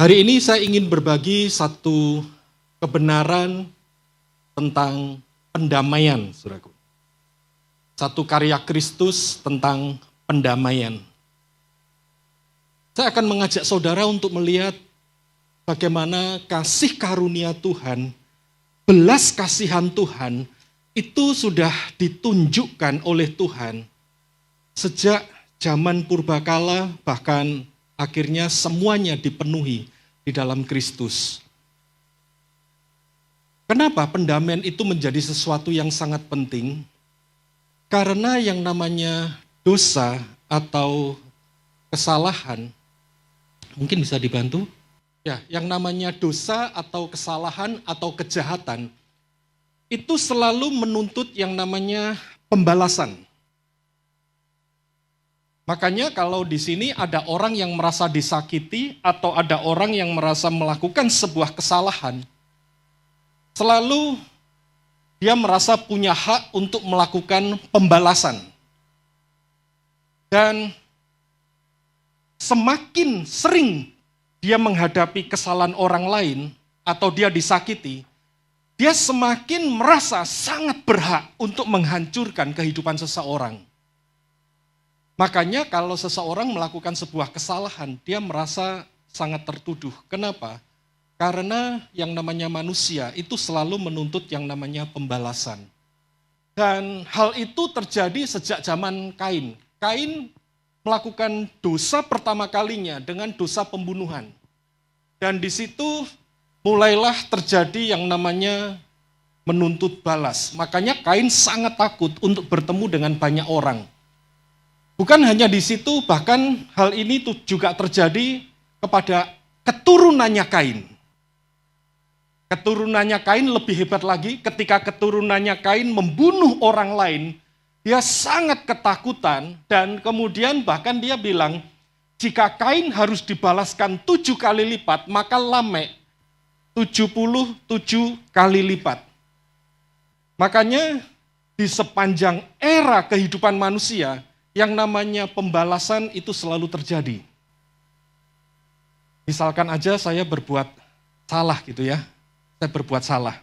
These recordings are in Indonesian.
Hari ini saya ingin berbagi satu kebenaran tentang pendamaian, saudaraku. Satu karya Kristus tentang pendamaian. Saya akan mengajak saudara untuk melihat bagaimana kasih karunia Tuhan, belas kasihan Tuhan, itu sudah ditunjukkan oleh Tuhan sejak zaman purbakala, bahkan akhirnya semuanya dipenuhi di dalam Kristus. Kenapa pendamaian itu menjadi sesuatu yang sangat penting? Karena yang namanya dosa atau kesalahan, mungkin bisa dibantu? Ya, yang namanya dosa atau kesalahan atau kejahatan, itu selalu menuntut yang namanya pembalasan. Makanya kalau di sini ada orang yang merasa disakiti atau ada orang yang merasa melakukan sebuah kesalahan, selalu dia merasa punya hak untuk melakukan pembalasan. Dan semakin sering dia menghadapi kesalahan orang lain atau dia disakiti, dia semakin merasa sangat berhak untuk menghancurkan kehidupan seseorang. Makanya kalau seseorang melakukan sebuah kesalahan, dia merasa sangat tertuduh. Kenapa? Karena yang namanya manusia itu selalu menuntut yang namanya pembalasan. Dan hal itu terjadi sejak zaman Kain. Kain melakukan dosa pertama kalinya dengan dosa pembunuhan. Dan di situ mulailah terjadi yang namanya menuntut balas. Makanya Kain sangat takut untuk bertemu dengan banyak orang. Bukan hanya di situ, bahkan hal ini juga terjadi kepada keturunannya Kain. Keturunannya Kain lebih hebat lagi, ketika keturunannya Kain membunuh orang lain, dia sangat ketakutan dan kemudian bahkan dia bilang, jika Kain harus dibalaskan 7 kali lipat, maka Lamek 77 kali lipat. Makanya di sepanjang era kehidupan manusia, yang namanya pembalasan itu selalu terjadi. Misalkan aja saya berbuat salah gitu ya, saya berbuat salah.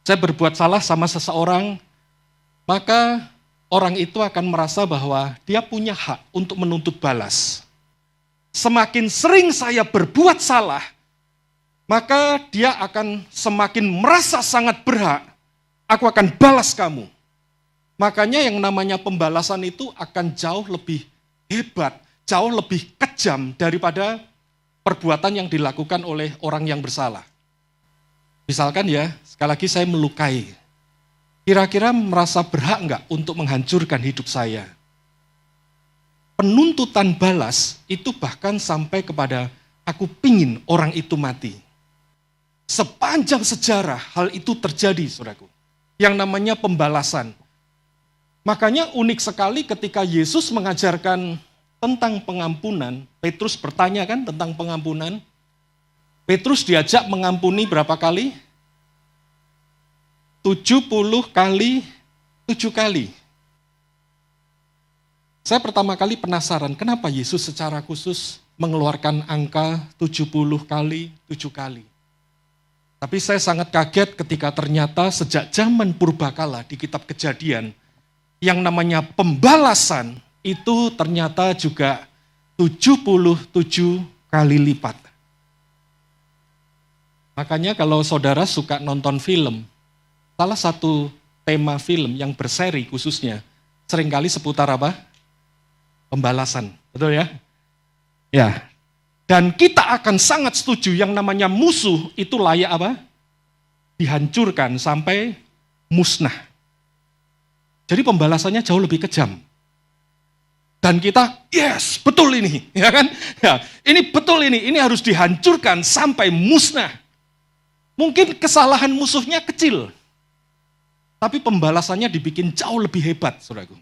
Saya berbuat salah sama seseorang, maka orang itu akan merasa bahwa dia punya hak untuk menuntut balas. Semakin sering saya berbuat salah, maka dia akan semakin merasa sangat berhak, aku akan balas kamu. Makanya yang namanya pembalasan itu akan jauh lebih hebat, jauh lebih kejam daripada perbuatan yang dilakukan oleh orang yang bersalah. Misalkan ya, sekali lagi saya melukai. Kira-kira merasa berhak enggak untuk menghancurkan hidup saya? Penuntutan balas itu bahkan sampai kepada aku pingin orang itu mati. Sepanjang sejarah hal itu terjadi, saudaraku. Yang namanya pembalasan. Makanya unik sekali ketika Yesus mengajarkan tentang pengampunan, Petrus bertanya kan tentang pengampunan. Petrus diajak mengampuni berapa kali? 70 kali 7 kali. Saya pertama kali penasaran, kenapa Yesus secara khusus mengeluarkan angka 70 kali 7 kali. Tapi saya sangat kaget ketika ternyata sejak zaman purbakala di kitab Kejadian, yang namanya pembalasan itu ternyata juga 77 kali lipat. Makanya kalau saudara suka nonton film, salah satu tema film yang berseri khususnya, seringkali seputar apa? Pembalasan, betul ya? Ya. Dan kita akan sangat setuju yang namanya musuh itu layak apa? Dihancurkan sampai musnah. Jadi pembalasannya jauh lebih kejam. Dan kita, yes, betul ini, ya kan? Ya, ini betul ini harus dihancurkan sampai musnah. Mungkin kesalahan musuhnya kecil, tapi pembalasannya dibikin jauh lebih hebat, saudaraku.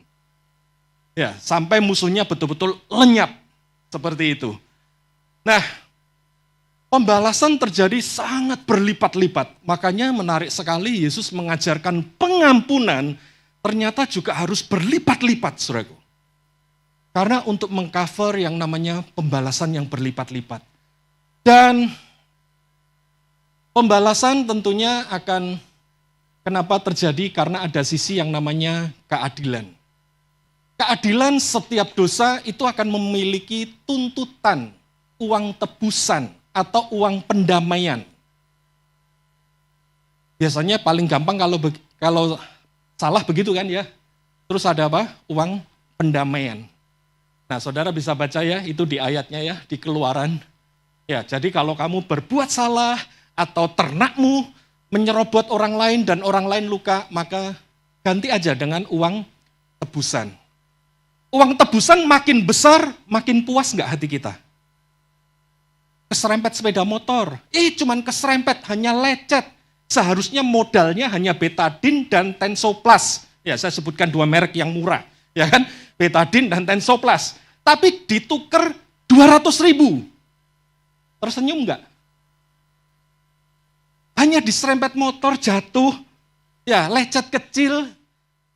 Ya, sampai musuhnya betul-betul lenyap, seperti itu. Nah, pembalasan terjadi sangat berlipat-lipat. Makanya menarik sekali Yesus mengajarkan pengampunan ternyata juga harus berlipat-lipat, saudaraku. Karena untuk mengcover yang namanya pembalasan yang berlipat-lipat. Dan pembalasan tentunya akan kenapa terjadi karena ada sisi yang namanya keadilan. Keadilan setiap dosa itu akan memiliki tuntutan uang tebusan atau uang pendamaian. Biasanya paling gampang kalau salah begitu kan ya. Terus ada apa? Uang pendamaian. Nah, saudara bisa baca ya, itu di ayatnya ya, di Keluaran. Ya, jadi kalau kamu berbuat salah atau ternakmu menyerobot orang lain dan orang lain luka, maka ganti aja dengan uang tebusan. Uang tebusan makin besar, makin puas nggak hati kita? Keserempet sepeda motor, cuman keserempet, hanya lecet. Seharusnya modalnya hanya betadine dan Tensoplas. Ya, saya sebutkan 2 merek yang murah, ya kan? Betadine dan Tensoplas. Tapi ditukar 200.000. Tersenyum enggak? Hanya diserempet motor, jatuh, ya lecet kecil,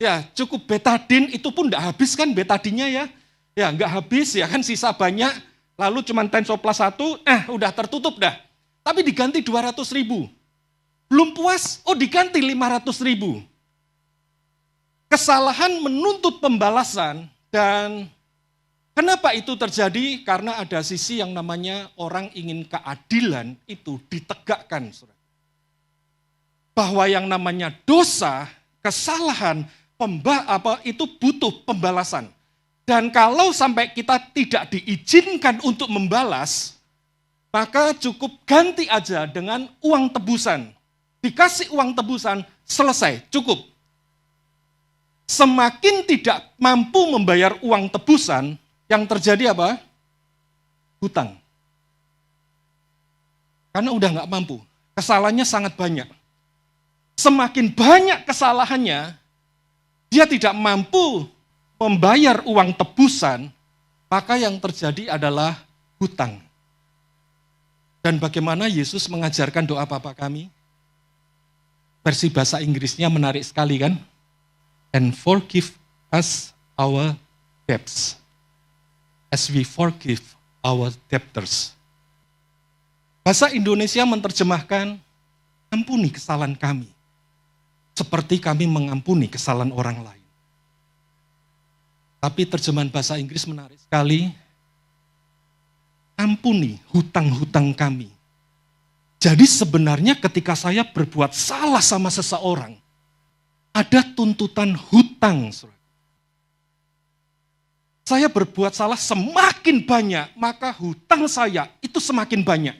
ya cukup betadine, itu pun enggak habis kan betadinnya ya. Ya enggak habis ya kan, sisa banyak, lalu cuma Tensoplas 1, udah tertutup dah. Tapi diganti 200.000. Belum puas, diganti 500.000. Kesalahan menuntut pembalasan, dan kenapa itu terjadi? Karena ada sisi yang namanya orang ingin keadilan itu ditegakkan. Bahwa yang namanya dosa, kesalahan, itu butuh pembalasan. Dan kalau sampai kita tidak diizinkan untuk membalas, maka cukup ganti aja dengan uang tebusan. Dikasih uang tebusan, selesai, cukup. Semakin tidak mampu membayar uang tebusan, yang terjadi apa? Hutang. Karena udah nggak mampu. Kesalahannya sangat banyak. Semakin banyak kesalahannya, dia tidak mampu membayar uang tebusan, maka yang terjadi adalah hutang. Dan bagaimana Yesus mengajarkan doa Bapa kami? Versi bahasa Inggrisnya menarik sekali kan? And forgive us our debts, as we forgive our debtors. Bahasa Indonesia menerjemahkan, ampuni kesalahan kami, seperti kami mengampuni kesalahan orang lain. Tapi terjemahan bahasa Inggris menarik sekali, ampuni hutang-hutang kami. Jadi sebenarnya ketika saya berbuat salah sama seseorang, ada tuntutan hutang. Saya berbuat salah semakin banyak, maka hutang saya itu semakin banyak.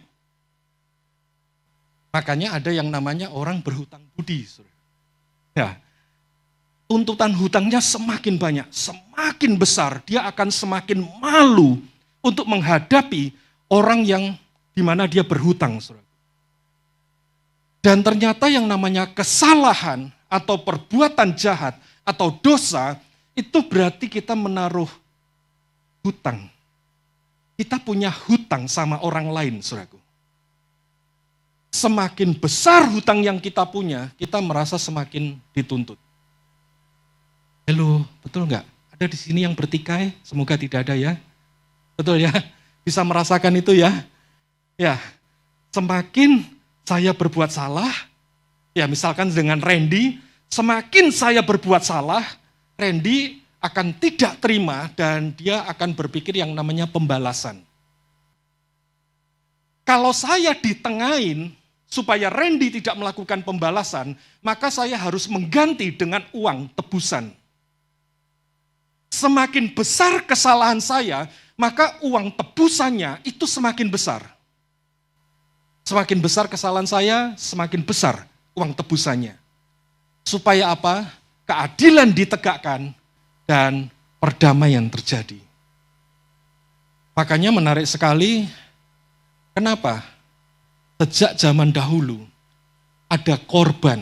Makanya ada yang namanya orang berhutang budi. Ya, tuntutan hutangnya semakin banyak, semakin besar, dia akan semakin malu untuk menghadapi orang yang di mana dia berhutang. Dan ternyata yang namanya kesalahan atau perbuatan jahat atau dosa, itu berarti kita menaruh hutang. Kita punya hutang sama orang lain, saudaraku. Semakin besar hutang yang kita punya, kita merasa semakin dituntut. Halo, betul nggak? Ada di sini yang bertikai? Semoga tidak ada ya. Betul ya? Bisa merasakan itu ya? Ya, semakin saya berbuat salah, ya misalkan dengan Randy, semakin saya berbuat salah, Randy akan tidak terima dan dia akan berpikir yang namanya pembalasan. Kalau saya ditengahin supaya Randy tidak melakukan pembalasan, maka saya harus mengganti dengan uang tebusan. Semakin besar kesalahan saya, maka uang tebusannya itu semakin besar. Semakin besar kesalahan saya, semakin besar uang tebusannya. Supaya apa? Keadilan ditegakkan dan perdamaian terjadi. Makanya menarik sekali, kenapa? Sejak zaman dahulu ada korban.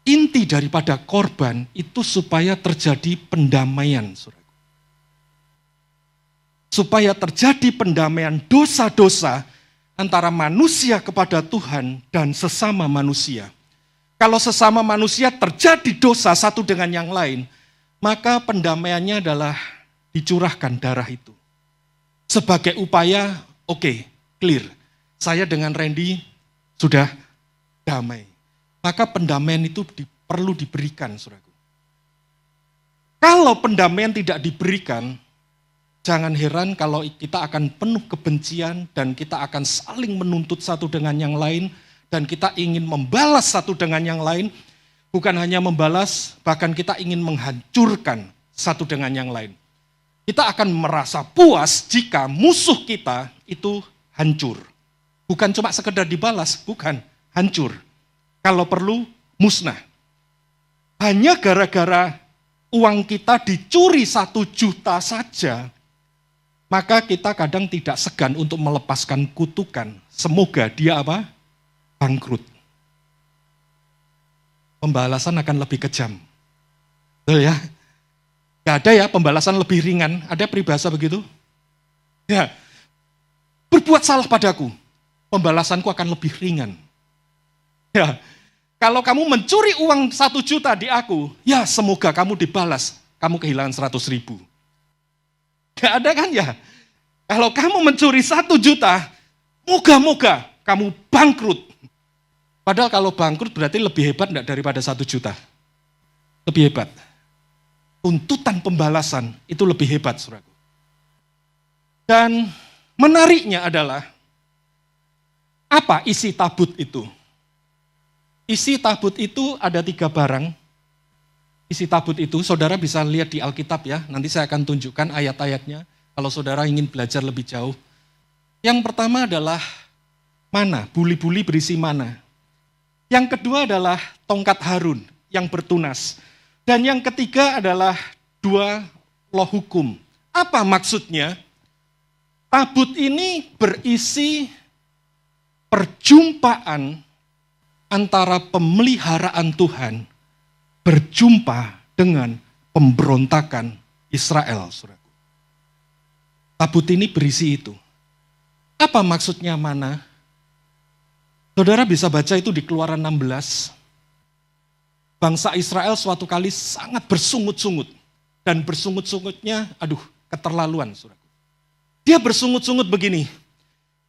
Inti daripada korban itu supaya terjadi pendamaian. Supaya terjadi pendamaian dosa-dosa antara manusia kepada Tuhan dan sesama manusia. Kalau sesama manusia terjadi dosa satu dengan yang lain, maka pendamaiannya adalah dicurahkan darah itu. Sebagai upaya, oke, clear. Saya dengan Randy sudah damai. Maka pendamaian itu perlu diberikan, saudaraku. Kalau pendamaian tidak diberikan, jangan heran kalau kita akan penuh kebencian dan kita akan saling menuntut satu dengan yang lain dan kita ingin membalas satu dengan yang lain. Bukan hanya membalas, bahkan kita ingin menghancurkan satu dengan yang lain. Kita akan merasa puas jika musuh kita itu hancur. Bukan cuma sekedar dibalas, bukan, hancur. Kalau perlu, musnah. Hanya gara-gara uang kita dicuri 1 juta saja, maka kita kadang tidak segan untuk melepaskan kutukan. Semoga dia apa? Bangkrut. Pembalasan akan lebih kejam. Betul ya? Gak ada ya pembalasan lebih ringan. Ada peribahasa begitu? Ya. Berbuat salah padaku, pembalasanku akan lebih ringan. Ya. Kalau kamu mencuri uang 1 juta di aku, ya semoga kamu dibalas. Kamu kehilangan 100.000. Gak ada kan ya? Kalau kamu mencuri 1 juta, moga-moga kamu bangkrut. Padahal kalau bangkrut berarti lebih hebat enggak daripada 1 juta? Lebih hebat. Tuntutan pembalasan itu lebih hebat, saudaraku. Dan menariknya adalah, apa isi tabut itu? Isi tabut itu ada 3 barang. Isi tabut itu, saudara bisa lihat di Alkitab ya, nanti saya akan tunjukkan ayat-ayatnya, kalau saudara ingin belajar lebih jauh. Yang pertama adalah mana, buli-buli berisi mana. Yang kedua adalah tongkat Harun yang bertunas. Dan yang ketiga adalah 2 loh hukum. Apa maksudnya? Tabut ini berisi perjumpaan antara pemeliharaan Tuhan berjumpa dengan pemberontakan Israel. Saudaraku. Tabut ini berisi itu. Apa maksudnya mana? Saudara bisa baca itu di Keluaran 16. Bangsa Israel suatu kali sangat bersungut-sungut. Dan bersungut-sungutnya, keterlaluan. Saudaraku. Dia bersungut-sungut begini.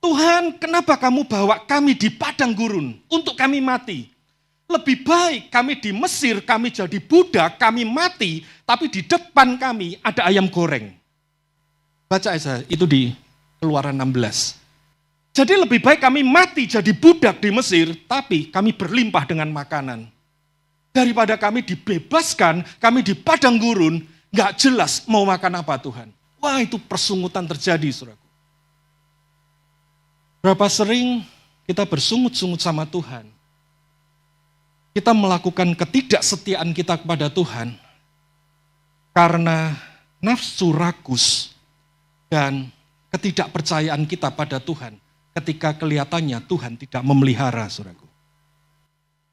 Tuhan, kenapa kamu bawa kami di padang gurun untuk kami mati? Lebih baik kami di Mesir, kami jadi budak, kami mati, tapi di depan kami ada ayam goreng. Baca aja, itu di Keluaran 16. Jadi lebih baik kami mati jadi budak di Mesir, tapi kami berlimpah dengan makanan. Daripada kami dibebaskan, kami di padang gurun, gak jelas mau makan apa Tuhan. Wah, itu persungutan terjadi, saudaraku. Berapa sering kita bersungut-sungut sama Tuhan. Kita melakukan ketidaksetiaan kita kepada Tuhan karena nafsu rakus dan ketidakpercayaan kita pada Tuhan ketika kelihatannya Tuhan tidak memelihara, saudaraku.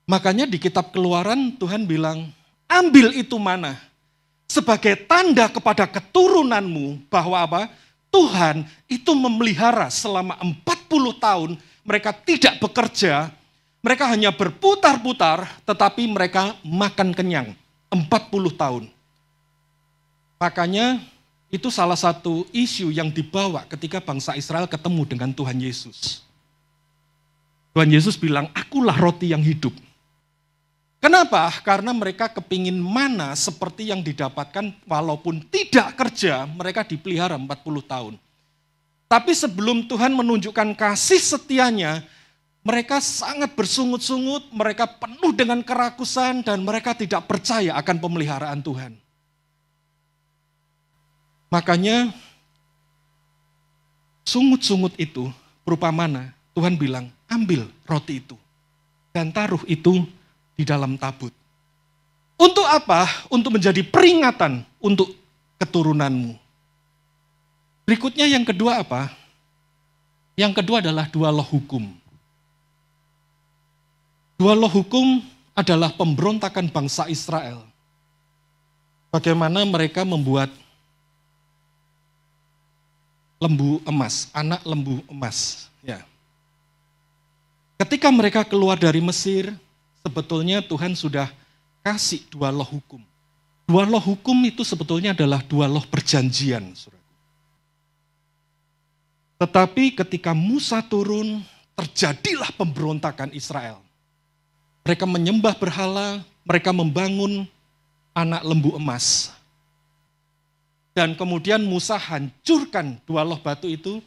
Makanya di kitab Keluaran Tuhan bilang, ambil itu mana sebagai tanda kepada keturunanmu bahwa apa? Tuhan itu memelihara selama 40 tahun, mereka tidak bekerja, mereka hanya berputar-putar, tetapi mereka makan kenyang 40 tahun. Makanya itu salah satu isu yang dibawa ketika bangsa Israel ketemu dengan Tuhan Yesus. Tuhan Yesus bilang, akulah roti yang hidup. Kenapa? Karena mereka kepingin mana seperti yang didapatkan walaupun tidak kerja, mereka dipelihara 40 tahun. Tapi sebelum Tuhan menunjukkan kasih setianya, mereka sangat bersungut-sungut, mereka penuh dengan kerakusan, dan mereka tidak percaya akan pemeliharaan Tuhan. Makanya, sungut-sungut itu berupa mana? Tuhan bilang, ambil roti itu, dan taruh itu di dalam tabut. Untuk apa? Untuk menjadi peringatan untuk keturunanmu. Berikutnya yang kedua apa? Yang kedua adalah 2 loh hukum. 2 loh hukum adalah pemberontakan bangsa Israel. Bagaimana mereka membuat lembu emas, anak lembu emas. Ya. Ketika mereka keluar dari Mesir, sebetulnya Tuhan sudah kasih 2 loh hukum. 2 loh hukum itu sebetulnya adalah 2 loh perjanjian. Tetapi ketika Musa turun, terjadilah pemberontakan Israel. Mereka menyembah berhala, mereka membangun anak lembu emas. Dan kemudian Musa hancurkan dua loh batu itu,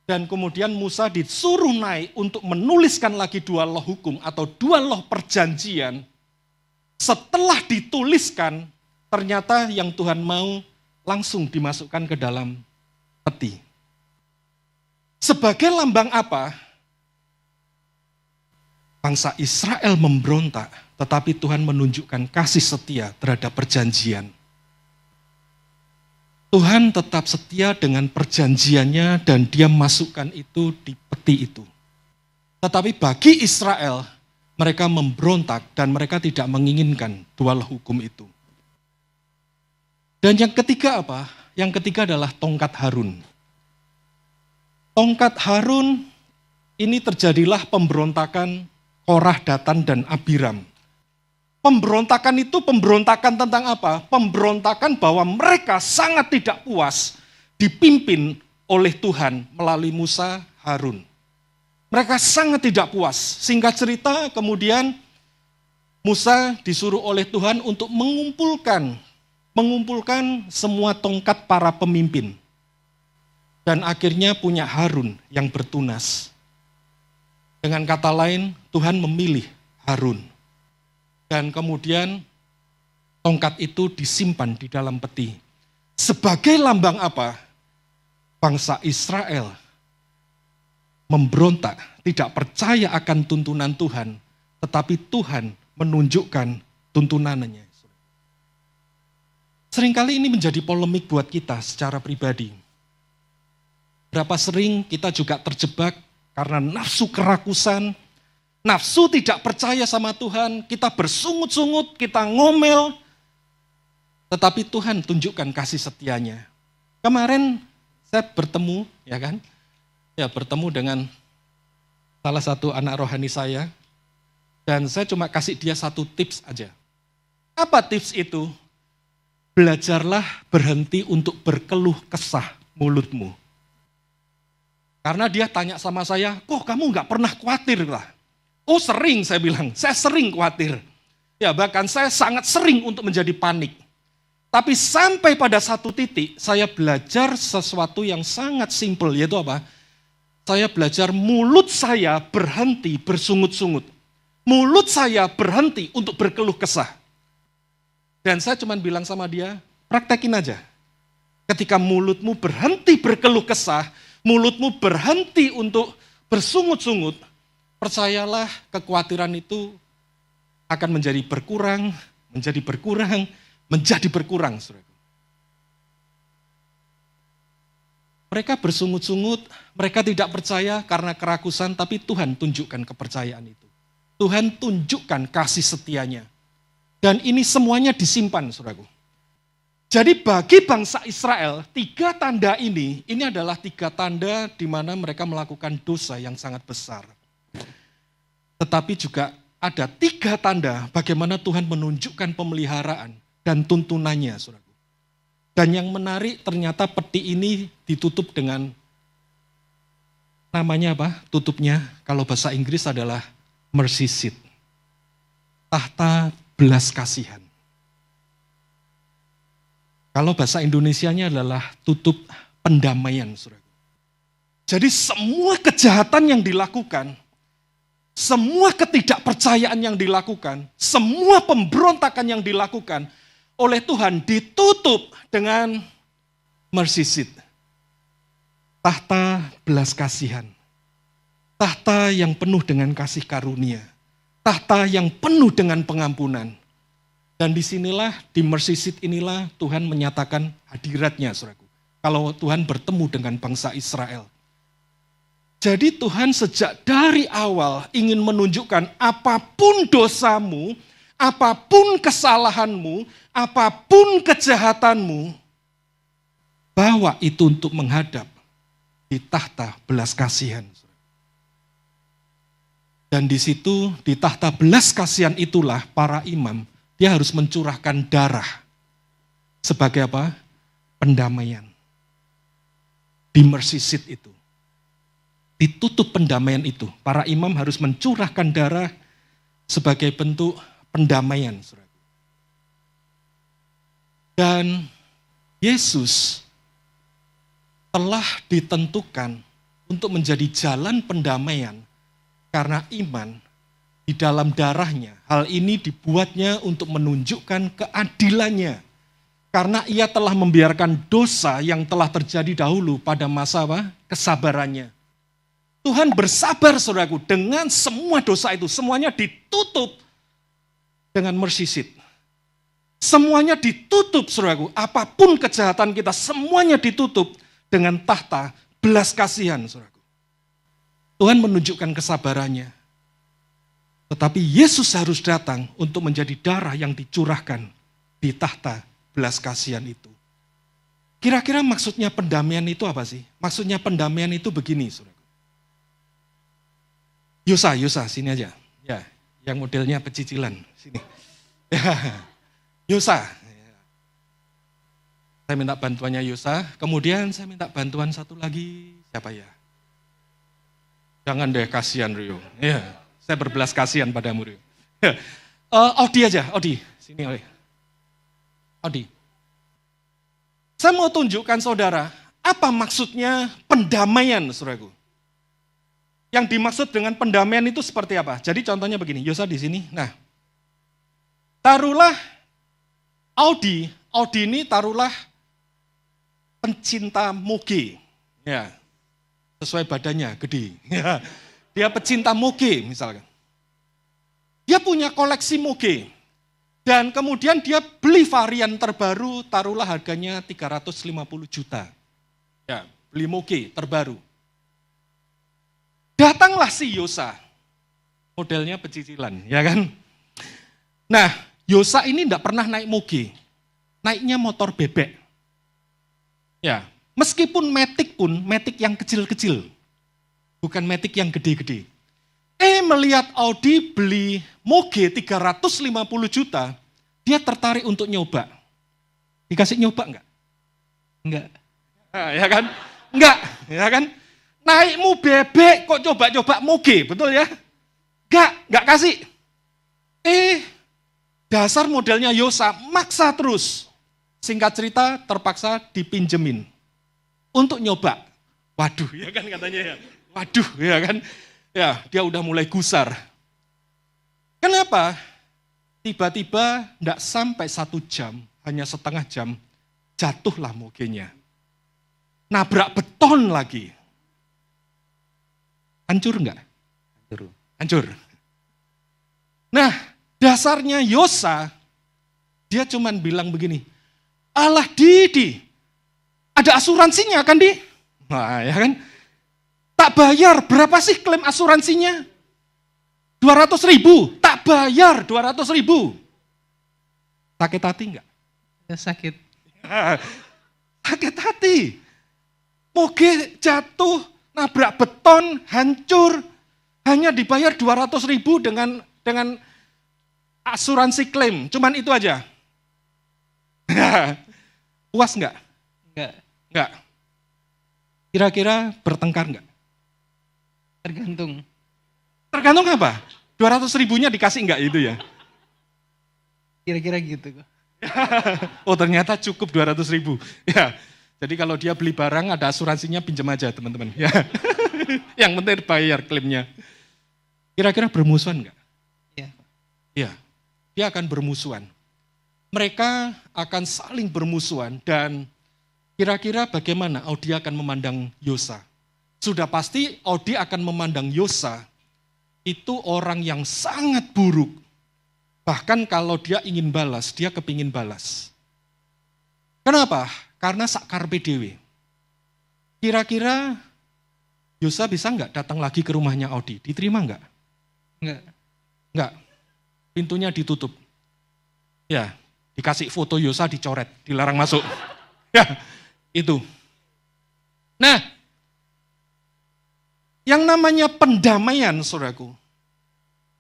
dan kemudian Musa disuruh naik untuk menuliskan lagi dua loh hukum atau dua loh perjanjian. Setelah dituliskan, ternyata yang Tuhan mau langsung dimasukkan ke dalam peti. Sebagai lambang apa? Bangsa Israel memberontak, tetapi Tuhan menunjukkan kasih setia terhadap perjanjian. Tuhan tetap setia dengan perjanjiannya dan dia masukkan itu di peti itu. Tetapi bagi Israel, mereka memberontak dan mereka tidak menginginkan dua hukum itu. Dan yang ketiga apa? Yang ketiga adalah tongkat Harun. Tongkat Harun ini terjadilah pemberontakan Korah, Datan, dan Abiram. Pemberontakan itu pemberontakan tentang apa? Pemberontakan bahwa mereka sangat tidak puas dipimpin oleh Tuhan melalui Musa, Harun. Mereka sangat tidak puas. Singkat cerita, kemudian Musa disuruh oleh Tuhan untuk mengumpulkan semua tongkat para pemimpin. Dan akhirnya punya Harun yang bertunas. Dengan kata lain, Tuhan memilih Harun. Dan kemudian tongkat itu disimpan di dalam peti. Sebagai lambang apa? Bangsa Israel memberontak, tidak percaya akan tuntunan Tuhan, tetapi Tuhan menunjukkan tuntunannya. Seringkali ini menjadi polemik buat kita secara pribadi. Berapa sering kita juga terjebak karena nafsu kerakusan, nafsu tidak percaya sama Tuhan, kita bersungut-sungut, kita ngomel, tetapi Tuhan tunjukkan kasih setianya. Kemarin saya bertemu, bertemu dengan salah satu anak rohani saya, dan saya cuma kasih dia satu tips aja. Apa tips itu? Belajarlah berhenti untuk berkeluh kesah mulutmu. Karena dia tanya sama saya, kok kamu nggak pernah khawatir lah? Oh sering, saya bilang, saya sering khawatir. Ya bahkan saya sangat sering untuk menjadi panik. Tapi sampai pada satu titik, saya belajar sesuatu yang sangat simpel, yaitu apa? Saya belajar mulut saya berhenti bersungut-sungut. Mulut saya berhenti untuk berkeluh kesah. Dan saya cuma bilang sama dia, praktekin aja. Ketika mulutmu berhenti berkeluh kesah, mulutmu berhenti untuk bersungut-sungut, percayalah kekhawatiran itu akan menjadi berkurang, saudaraku. Mereka bersungut-sungut, mereka tidak percaya karena kerakusan, tapi Tuhan tunjukkan kepercayaan itu. Tuhan tunjukkan kasih setianya. Dan ini semuanya disimpan, saudaraku. Jadi bagi bangsa Israel, 3 tanda ini adalah 3 tanda di mana mereka melakukan dosa yang sangat besar. Tetapi juga ada 3 tanda bagaimana Tuhan menunjukkan pemeliharaan dan tuntunannya, saudaraku. Dan yang menarik ternyata peti ini ditutup dengan, namanya apa? Tutupnya kalau bahasa Inggris adalah mercy seat. Tahta belas kasihan. Kalau bahasa Indonesianya adalah tutup pendamaian, saudara. Jadi semua kejahatan yang dilakukan, semua ketidakpercayaan yang dilakukan, semua pemberontakan yang dilakukan oleh Tuhan ditutup dengan mercy seat. Tahta belas kasihan. Tahta yang penuh dengan kasih karunia. Tahta yang penuh dengan pengampunan. Dan disinilah, di mercy seat inilah Tuhan menyatakan hadiratnya, saudaraku. Kalau Tuhan bertemu dengan bangsa Israel. Jadi Tuhan sejak dari awal ingin menunjukkan apapun dosamu, apapun kesalahanmu, apapun kejahatanmu, bawa itu untuk menghadap di tahta belas kasihan. Dan di situ, di tahta belas kasihan itulah para imam, dia harus mencurahkan darah sebagai apa? Pendamaian. Di mercy seat itu. ditutup pendamaian itu. Para imam harus mencurahkan darah sebagai bentuk pendamaian. Dan Yesus telah ditentukan untuk menjadi jalan pendamaian karena iman di dalam darahnya. Hal ini dibuatnya untuk menunjukkan keadilannya. Karena ia telah membiarkan dosa yang telah terjadi dahulu pada masa kesabarannya. Tuhan bersabar saudaraku dengan semua dosa itu. Semuanya ditutup dengan mercy seat. Semuanya ditutup saudaraku. Apapun kejahatan kita semuanya ditutup dengan tahta belas kasihan saudaraku. Tuhan menunjukkan kesabarannya. Tetapi Yesus harus datang untuk menjadi darah yang dicurahkan di tahta belas kasihan itu. Kira-kira maksudnya pendamaian itu apa sih? Maksudnya pendamaian itu begini, saudara. Yosa, sini aja. Ya, yang modelnya pecicilan, sini. Ya, Yosa. Saya minta bantuannya Yosa, kemudian saya minta bantuan satu lagi, siapa ya? Jangan deh, kasihan Rio. Ya, saya berbelas kasihan padamu Rio. Odi aja, Odi. Sini Odi. Saya mau tunjukkan saudara, apa maksudnya pendamaian, saudaraku. Yang dimaksud dengan pendamaian itu seperti apa? Jadi contohnya begini, Yosa di sini. Nah, taruhlah Audi ini taruhlah pencinta moge. Ya, sesuai badannya, gede. Ya, dia pecinta moge misalkan. Dia punya koleksi moge. Dan kemudian dia beli varian terbaru, taruhlah harganya 350 juta. Ya, beli moge terbaru. Datanglah si Yosa. Modelnya pecicilan, ya kan? Nah, Yosa ini tidak pernah naik moge. Naiknya motor bebek. Ya, meskipun Matic yang kecil-kecil. Bukan Matic yang gede-gede. Melihat Audi beli moge 350 juta, dia tertarik untuk nyoba. Dikasih nyoba enggak? Enggak. Nah, ya kan? Enggak, ya kan? Naikmu bebek kok coba-coba moge, betul ya? Enggak kasih. Dasar modelnya Yosa, maksa terus. Singkat cerita, terpaksa dipinjemin. Untuk nyoba. Waduh, ya kan katanya ya. Waduh, ya kan? Ya, dia udah mulai gusar. Kenapa? Tiba-tiba enggak sampai 1 jam, hanya setengah jam, jatuhlah mogenya. Nabrak beton lagi. Hancur enggak? Hancur. Nah, dasarnya Yosa, dia cuman bilang begini, alah Didi, ada asuransinya kan Di? Nah, ya kan? Tak bayar, berapa sih klaim asuransinya? 200.000, tak bayar 200.000. Sakit hati enggak? Ya, sakit. Sakit hati. Moge jatuh, nabrak beton, hancur, hanya dibayar 200.000 dengan asuransi klaim. Cuman itu aja. Puas enggak? Enggak. Kira-kira bertengkar enggak? Tergantung apa? 200.000-nya dikasih enggak itu ya? Kira-kira gitu kok. Oh ternyata cukup 200.000. Ya, jadi kalau dia beli barang ada asuransinya pinjam aja teman-teman. Ya. Yang penting bayar klaimnya. Kira-kira bermusuhan enggak? Iya. Iya, dia akan bermusuhan. Mereka akan saling bermusuhan dan kira-kira bagaimana Audi akan memandang Yosa? Sudah pasti Audi akan memandang Yosa itu orang yang sangat buruk. Bahkan kalau dia ingin balas, dia kepingin balas. Kenapa? Karena sakar PDW. Kira-kira Yosa bisa enggak datang lagi ke rumahnya Audi? Diterima enggak? Enggak. Pintunya ditutup. Ya, dikasih foto Yosa dicoret, dilarang masuk. Ya, itu. Nah, yang namanya pendamaian, saudaraku.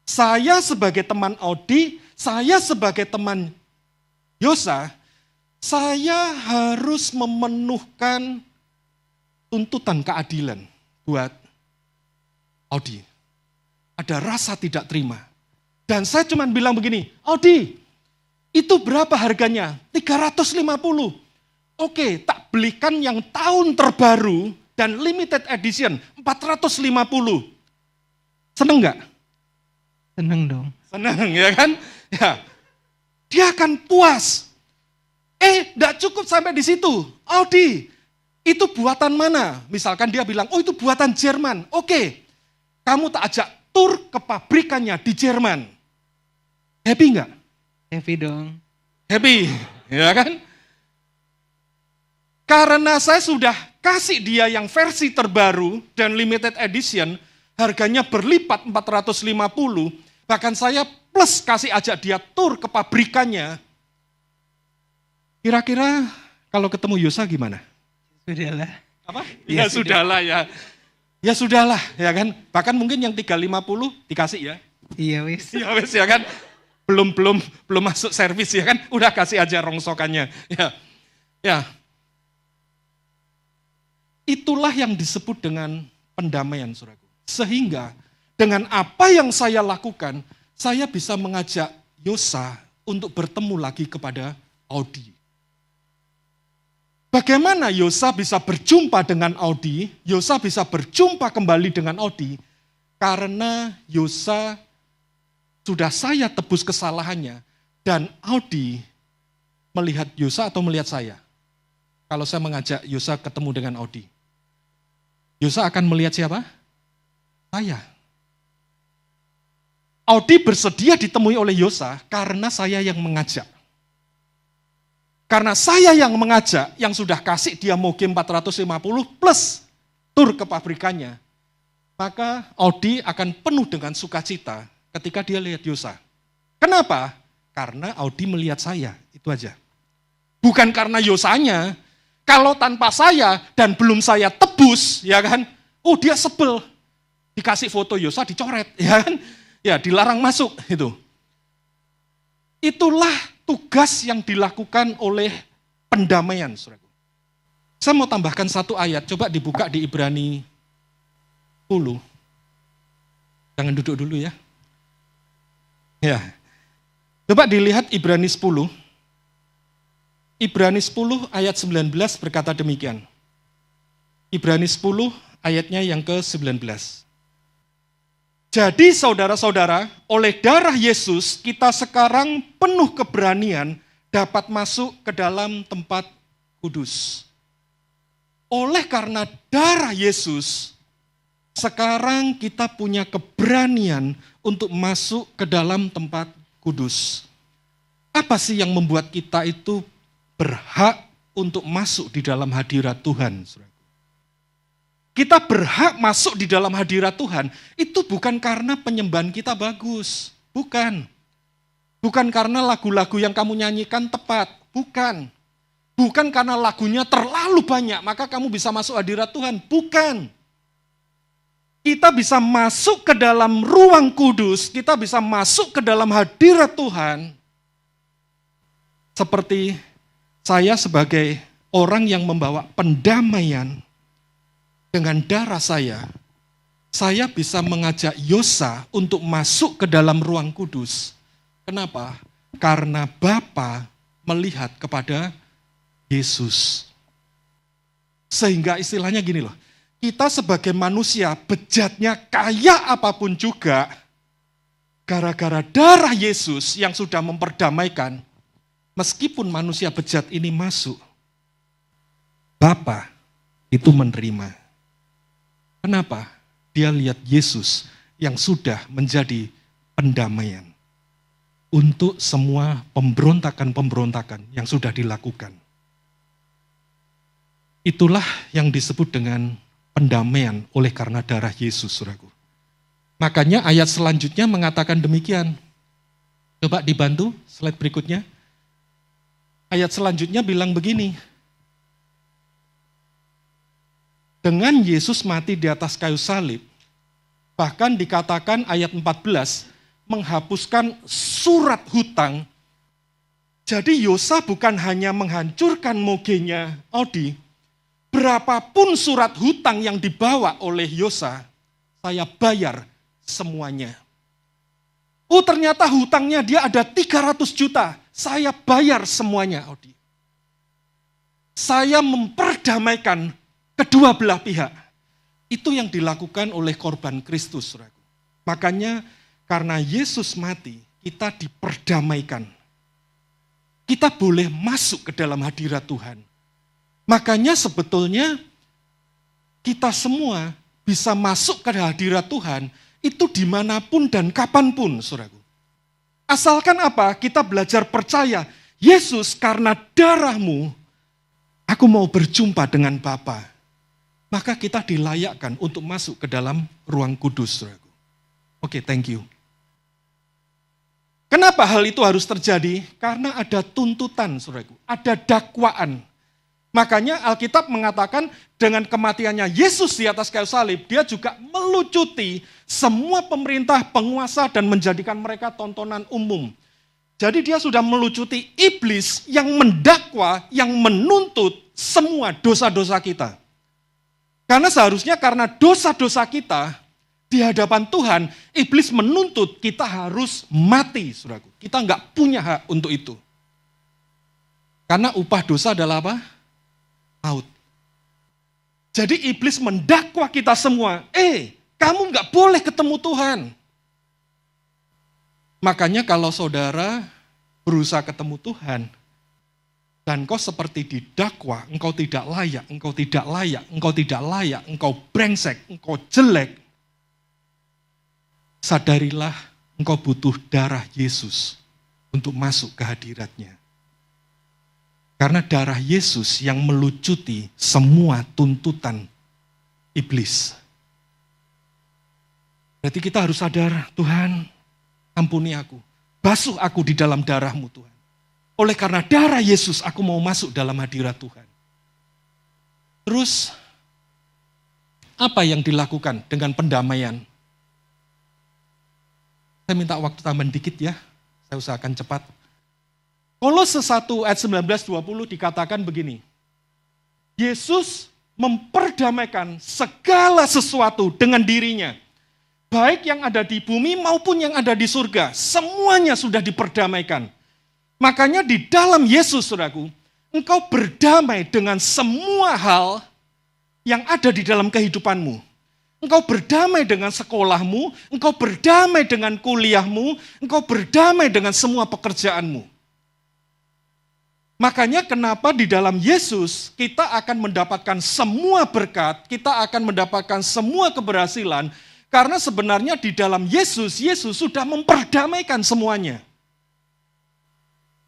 Saya sebagai teman Audi, saya sebagai teman Yosa, saya harus memenuhkan tuntutan keadilan buat Audi. Ada rasa tidak terima. Dan saya cuma bilang begini, Audi, itu berapa harganya? 350. Oke, tak belikan yang tahun terbaru dan limited edition, 450. Seneng nggak? Seneng dong. Seneng ya kan? Ya. Dia akan puas. Enggak cukup sampai di situ. Audi, itu buatan mana? Misalkan dia bilang, oh itu buatan Jerman. Oke, kamu tak ajak tur ke pabrikannya di Jerman. Happy nggak? Happy dong. Happy, ya kan? Karena saya sudah kasih dia yang versi terbaru dan limited edition, harganya berlipat 450, bahkan saya plus kasih ajak dia tur ke pabrikannya. Kira-kira kalau ketemu Yosa gimana? Sudahlah. Apa? Ya, Sudahlah ya. Ya sudahlah ya kan. Bahkan mungkin yang 350 dikasih ya. Iya wis. Ya wis ya kan. Belum masuk servis ya kan. Udah kasih aja rongsokannya. Ya. Ya. Itulah yang disebut dengan pendamaian, saudaraku. Sehingga dengan apa yang saya lakukan, saya bisa mengajak Yosa untuk bertemu lagi kepada Audi. Bagaimana Yosa bisa berjumpa dengan Audi? Yosa bisa berjumpa kembali dengan Audi karena Yosa sudah saya tebus kesalahannya dan Audi melihat Yosa atau melihat saya. Kalau saya mengajak Yosa ketemu dengan Audi, Yosa akan melihat siapa? Saya. Audi bersedia ditemui oleh Yosa karena saya yang mengajak. Karena saya yang mengajak, yang sudah kasih dia moge 450 plus tur ke pabrikannya, maka Audi akan penuh dengan sukacita ketika dia lihat Yosa. Kenapa? Karena Audi melihat saya, itu aja. Bukan karena Yosanya, kalau tanpa saya dan belum saya tebus, ya kan, oh dia sebel, dikasih foto Yosa dicoret, ya kan, ya dilarang masuk, itu. Itulah tugas yang dilakukan oleh pendamaian, saudaraku. Saya mau tambahkan satu ayat, coba dibuka di Ibrani 10. Jangan duduk dulu ya. Ya. Coba dilihat Ibrani 10. Ibrani 10 ayat 19 berkata demikian. Ibrani 10 ayatnya yang ke-19. Jadi saudara-saudara, oleh darah Yesus kita sekarang penuh keberanian dapat masuk ke dalam tempat kudus. Oleh karena darah Yesus, sekarang kita punya keberanian untuk masuk ke dalam tempat kudus. Apa sih yang membuat kita itu berhak untuk masuk di dalam hadirat Tuhan? Kita berhak masuk di dalam hadirat Tuhan, itu bukan karena penyembahan kita bagus. Bukan. Bukan karena lagu-lagu yang kamu nyanyikan tepat. Bukan. Bukan karena lagunya terlalu banyak, maka kamu bisa masuk hadirat Tuhan. Bukan. Kita bisa masuk ke dalam ruang kudus, kita bisa masuk ke dalam hadirat Tuhan. Seperti saya sebagai orang yang membawa pendamaian, dengan darah saya bisa mengajak Yosa untuk masuk ke dalam ruang kudus. Kenapa? Karena Bapa melihat kepada Yesus. Sehingga istilahnya gini loh, kita sebagai manusia bejatnya kaya apapun juga, gara-gara darah Yesus yang sudah memperdamaikan, meskipun manusia bejat ini masuk, Bapa itu menerima. Kenapa? Dia lihat Yesus yang sudah menjadi pendamaian untuk semua pemberontakan-pemberontakan yang sudah dilakukan. Itulah yang disebut dengan pendamaian oleh karena darah Yesus, saudaraku. Makanya ayat selanjutnya mengatakan demikian. Coba dibantu slide berikutnya. Ayat selanjutnya bilang begini. Dengan Yesus mati di atas kayu salib, bahkan dikatakan ayat 14, menghapuskan surat hutang. Jadi Yosa bukan hanya menghancurkan mogenya Audi, berapapun surat hutang yang dibawa oleh Yosa, saya bayar semuanya. Oh ternyata hutangnya dia ada 300 juta, saya bayar semuanya. Saya memperdamaikan kedua belah pihak. Itu yang dilakukan oleh korban Kristus, saudaraku. Makanya karena Yesus mati, kita diperdamaikan. Kita boleh masuk ke dalam hadirat Tuhan. Makanya sebetulnya kita semua bisa masuk ke hadirat Tuhan itu dimanapun dan kapanpun, saudaraku. Asalkan apa? Kita belajar percaya, Yesus karena darahmu, aku mau berjumpa dengan Bapa. Maka kita dilayakkan untuk masuk ke dalam ruang kudus, saudaraku. Oke, thank you. Kenapa hal itu harus terjadi? Karena ada tuntutan, saudaraku. Ada dakwaan. Makanya Alkitab mengatakan dengan kematiannya Yesus di atas kayu salib, dia juga melucuti semua pemerintah, penguasa dan menjadikan mereka tontonan umum. Jadi dia sudah melucuti iblis yang mendakwa, yang menuntut semua dosa-dosa kita. Karena seharusnya karena dosa-dosa kita di hadapan Tuhan, iblis menuntut kita harus mati, saudaraku. Kita nggak punya hak untuk itu. Karena upah dosa adalah apa? Maut. Jadi iblis mendakwa kita semua, kamu nggak boleh ketemu Tuhan. Makanya kalau saudara berusaha ketemu Tuhan, dan kau seperti didakwa, engkau tidak layak, engkau tidak layak, engkau tidak layak, engkau brengsek, engkau jelek, sadarilah engkau butuh darah Yesus untuk masuk ke hadiratnya. Karena darah Yesus yang melucuti semua tuntutan iblis. Berarti kita harus sadar, Tuhan ampuni aku, basuh aku di dalam darah-Mu Tuhan. Oleh karena darah Yesus aku mau masuk dalam hadirat Tuhan. Terus, apa yang dilakukan dengan pendamaian? Saya minta waktu tambahan dikit ya, saya usahakan cepat. Kolose 1 ayat 19-20 dikatakan begini, Yesus memperdamaikan segala sesuatu dengan dirinya, baik yang ada di bumi maupun yang ada di surga, semuanya sudah diperdamaikan. Makanya di dalam Yesus, saudaraku, engkau berdamai dengan semua hal yang ada di dalam kehidupanmu. Engkau berdamai dengan sekolahmu, engkau berdamai dengan kuliahmu, engkau berdamai dengan semua pekerjaanmu. Makanya kenapa di dalam Yesus kita akan mendapatkan semua berkat, kita akan mendapatkan semua keberhasilan, karena sebenarnya di dalam Yesus, Yesus sudah memperdamaikan semuanya.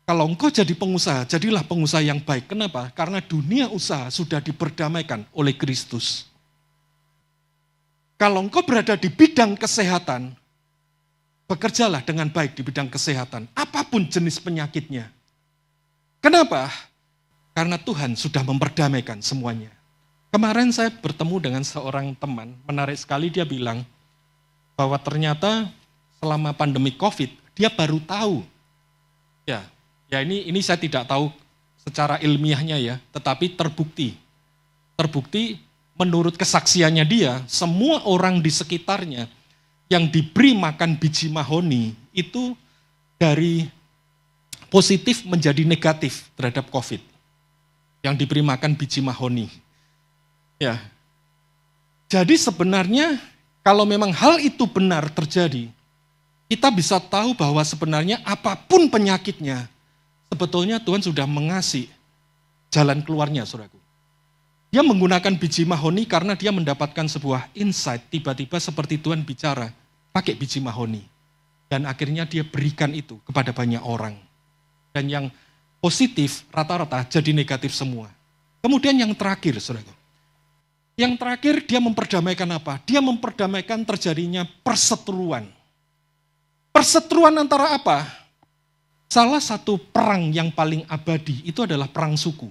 Kalau engkau jadi pengusaha, jadilah pengusaha yang baik. Kenapa? Karena dunia usaha sudah diperdamaikan oleh Kristus. Kalau engkau berada di bidang kesehatan, bekerjalah dengan baik di bidang kesehatan, apapun jenis penyakitnya. Kenapa? Karena Tuhan sudah memperdamaikan semuanya. Kemarin saya bertemu dengan seorang teman, menarik sekali dia bilang bahwa ternyata selama pandemi COVID, dia baru tahu. Ya ini saya tidak tahu secara ilmiahnya ya, tetapi terbukti. Terbukti menurut kesaksiannya dia, semua orang di sekitarnya yang diberi makan biji mahoni itu dari positif menjadi negatif terhadap COVID. Yang diberi makan biji mahoni. Ya. Jadi sebenarnya kalau memang hal itu benar terjadi, kita bisa tahu bahwa sebenarnya apapun penyakitnya, sebetulnya Tuhan sudah mengasih jalan keluarnya, saudaraku. Dia menggunakan biji mahoni karena dia mendapatkan sebuah insight, tiba-tiba seperti Tuhan bicara, pakai biji mahoni. Dan akhirnya dia berikan itu kepada banyak orang. Dan yang positif rata-rata jadi negatif semua. Kemudian yang terakhir, saudara. Yang terakhir dia memperdamaikan apa? Dia memperdamaikan terjadinya perseteruan. Perseteruan antara apa? Salah satu perang yang paling abadi itu adalah perang suku.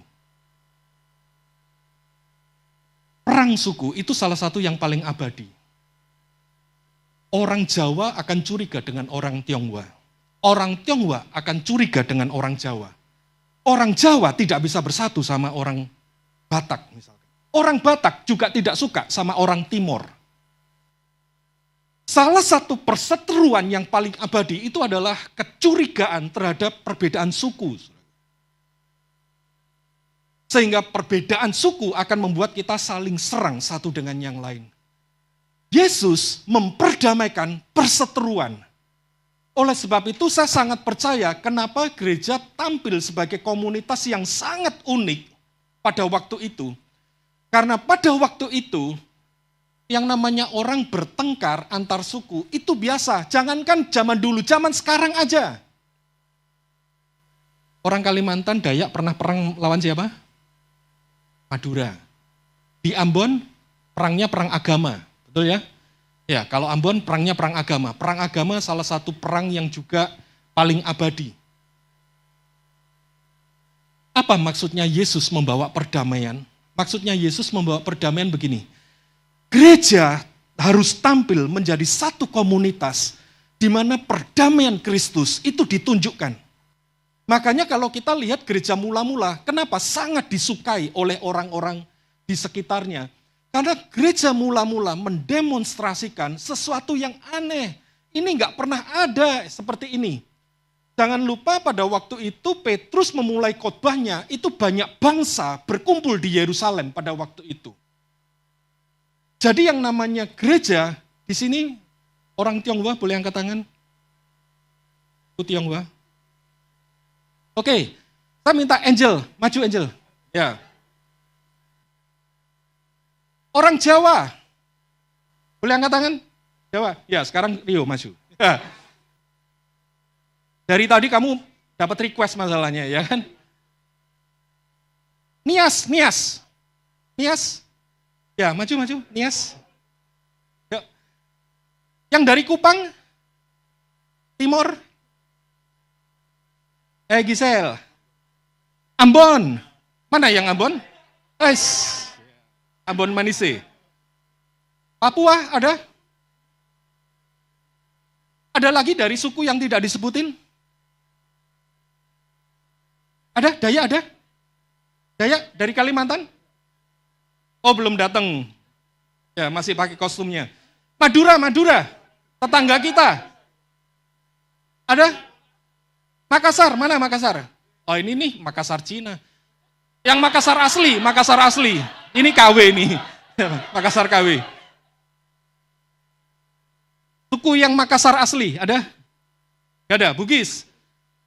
Perang suku itu salah satu yang paling abadi. Orang Jawa akan curiga dengan orang Tionghoa. Orang Tionghoa akan curiga dengan orang Jawa. Orang Jawa tidak bisa bersatu sama orang Batak misalkan. Orang Batak juga tidak suka sama orang Timor. Salah satu perseteruan yang paling abadi itu adalah kecurigaan terhadap perbedaan suku. Sehingga perbedaan suku akan membuat kita saling serang satu dengan yang lain. Yesus memperdamaikan perseteruan. Oleh sebab itu saya sangat percaya kenapa gereja tampil sebagai komunitas yang sangat unik pada waktu itu. Karena pada waktu itu yang namanya orang bertengkar antar suku itu biasa. Jangankan zaman dulu, zaman sekarang aja. Orang Kalimantan Dayak pernah perang lawan siapa? Madura. Di Ambon perangnya perang agama, betul ya? Ya, kalau Ambon perangnya perang agama. Perang agama salah satu perang yang juga paling abadi. Apa maksudnya Yesus membawa perdamaian? Maksudnya Yesus membawa perdamaian begini. Gereja harus tampil menjadi satu komunitas di mana perdamaian Kristus itu ditunjukkan. Makanya kalau kita lihat gereja mula-mula, kenapa sangat disukai oleh orang-orang di sekitarnya? Karena gereja mula-mula mendemonstrasikan sesuatu yang aneh. Ini nggak pernah ada seperti ini. Jangan lupa pada waktu itu Petrus memulai khotbahnya, itu banyak bangsa berkumpul di Yerusalem pada waktu itu. Jadi yang namanya gereja, di sini orang Tionghoa boleh angkat tangan? Itu Tionghoa. Oke, saya minta Angel, maju Angel. Ya. Orang Jawa, boleh angkat tangan? Jawa, ya sekarang Rio maju. Ya. Dari tadi kamu dapat request masalahnya, ya kan? Nias. Ya, maju, Nias. Yuk. Yang dari Kupang, Timur, Gisel. Ambon, mana yang Ambon? Ambon Manise. Papua ada? Ada lagi dari suku yang tidak disebutin? Ada? Dayak ada? Dayak dari Kalimantan? Oh belum datang. Ya masih pakai kostumnya. Madura. Tetangga kita. Ada? Makassar, mana Makassar? Oh ini nih Makassar Cina. Yang Makassar asli. Ini KW nih. Makassar KW. Suku yang Makassar asli, ada? Gak ada, Bugis.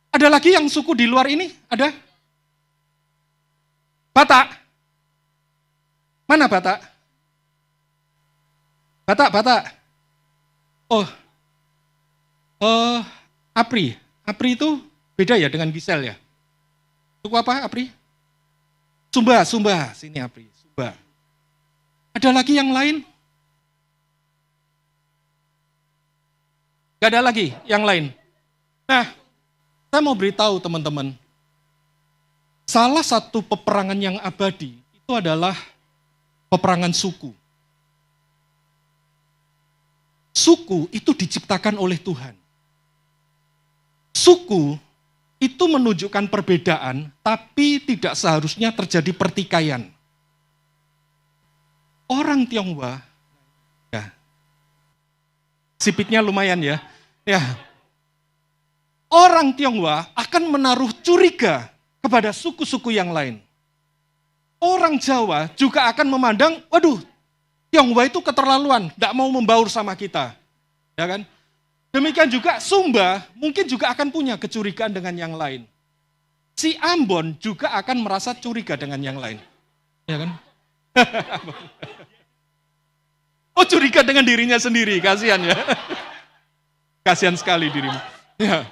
Ada lagi yang suku di luar ini? Ada? Batak. Mana Batak? Batak. Oh, Apri. Apri itu beda ya dengan Gisel ya? Suku apa Apri? Sumba. Sini Apri, Sumba. Ada lagi yang lain? Gak ada lagi yang lain. Nah, saya mau beritahu teman-teman. Salah satu peperangan yang abadi itu adalah peperangan suku. Suku itu diciptakan oleh Tuhan. Suku itu menunjukkan perbedaan, tapi tidak seharusnya terjadi pertikaian. Orang Tionghoa, ya, sipitnya lumayan ya. Orang Tionghoa akan menaruh curiga kepada suku-suku yang lain. Orang Jawa juga akan memandang, waduh, Tionghoa itu keterlaluan, tidak mau membaur sama kita. Ya kan? Demikian juga Sumba mungkin juga akan punya kecurigaan dengan yang lain. Si Ambon juga akan merasa curiga dengan yang lain. Ya kan? Oh curiga dengan dirinya sendiri, kasihan ya. Kasihan sekali dirimu. Ya.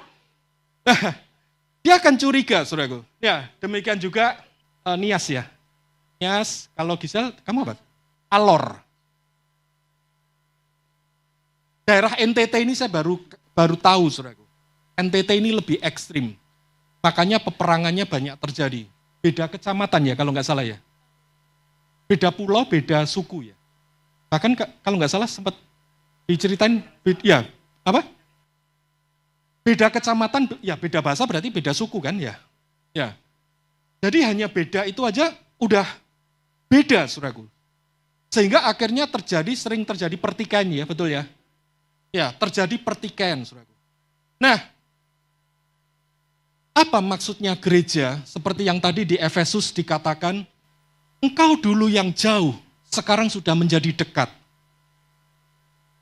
Dia akan curiga, saudaraku. Ya, demikian juga Nias ya. Nias, kalau Gisel, kamu apa? Alor. Daerah NTT ini saya baru tahu, saudaraku. NTT ini lebih ekstrim. Makanya peperangannya banyak terjadi. Beda kecamatan ya, kalau nggak salah ya. Beda pulau, beda suku ya. Bahkan kalau nggak salah sempat diceritain, ya, apa? Beda kecamatan, ya beda bahasa berarti beda suku kan ya. Ya. Jadi hanya beda itu aja udah beda, saudaraku. Sehingga akhirnya sering terjadi pertikaian ya, betul ya? Ya, terjadi pertikaian, saudaraku. Nah, apa maksudnya gereja? Seperti yang tadi di Efesus dikatakan, engkau dulu yang jauh, sekarang sudah menjadi dekat.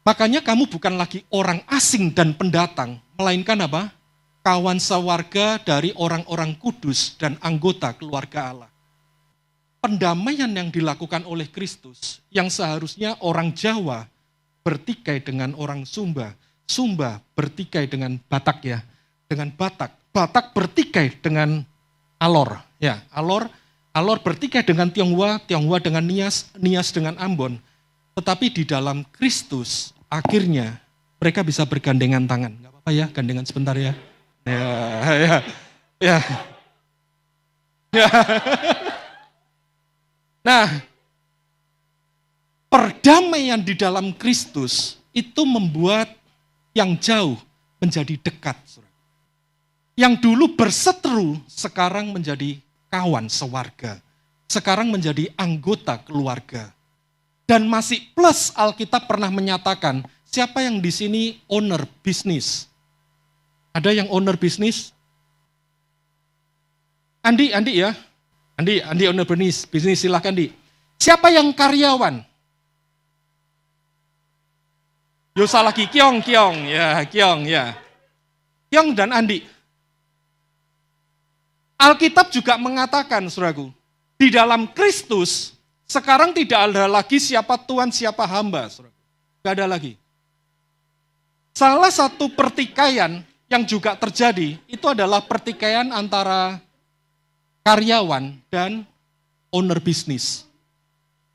Makanya kamu bukan lagi orang asing dan pendatang, melainkan apa? Kawan sewarga dari orang-orang kudus dan anggota keluarga Allah. Pendamaian yang dilakukan oleh Kristus, yang seharusnya orang Jawa bertikai dengan orang Sumba, Sumba bertikai dengan Batak ya, dengan Batak. Batak bertikai dengan Alor, ya Alor bertikai dengan Tionghoa, Tionghoa dengan Nias, Nias dengan Ambon. Tetapi di dalam Kristus akhirnya mereka bisa bergandengan tangan. Gak apa-apa ya, gandengan sebentar ya. Ya. Nah, perdamaian di dalam Kristus itu membuat yang jauh menjadi dekat. Yang dulu berseteru, sekarang menjadi kawan sewarga. Sekarang menjadi anggota keluarga. Dan masih plus Alkitab pernah menyatakan, siapa yang di sini owner bisnis? Ada yang owner bisnis? Andi ya. Andi owner bisnis, silahkan Andi. Siapa yang karyawan? Yosa lagi, Kiong ya. Kiong dan Andi. Alkitab juga mengatakan, saudaraku, di dalam Kristus, sekarang tidak ada lagi siapa Tuhan, siapa hamba. Saudaraku. Tidak ada lagi. Salah satu pertikaian yang juga terjadi, itu adalah pertikaian antara karyawan dan owner bisnis.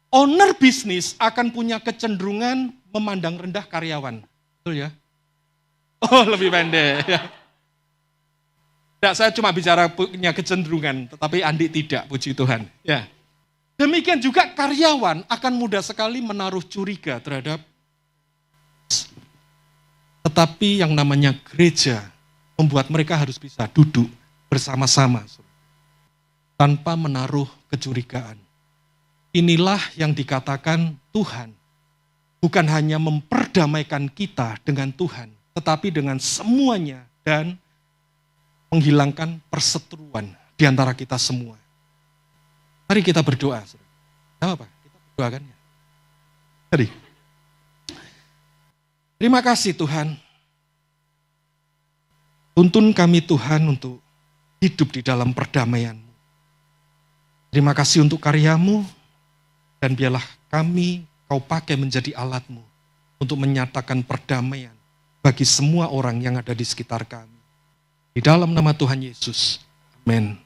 Owner bisnis akan punya kecenderungan memandang rendah karyawan. Betul ya? Oh, lebih pendek. Tidak, saya cuma bicara punya kecenderungan, tetapi Andi tidak, puji Tuhan. Ya. Demikian juga karyawan akan mudah sekali menaruh curiga terhadap. Tetapi yang namanya gereja membuat mereka harus bisa duduk bersama-sama tanpa menaruh kecurigaan. Inilah yang dikatakan Tuhan bukan hanya memperdamaikan kita dengan Tuhan, tetapi dengan semuanya dan menghilangkan perseteruan di antara kita semua. Mari kita berdoa. Sama apa? Kita berdoakan ya. Mari. Terima kasih Tuhan. Tuntun kami Tuhan untuk hidup di dalam perdamaian-Mu. Terima kasih untuk karya-Mu, dan biarlah kami Kau pakai menjadi alat-Mu untuk menyatakan perdamaian bagi semua orang yang ada di sekitar kami. Di dalam nama Tuhan Yesus. Amin.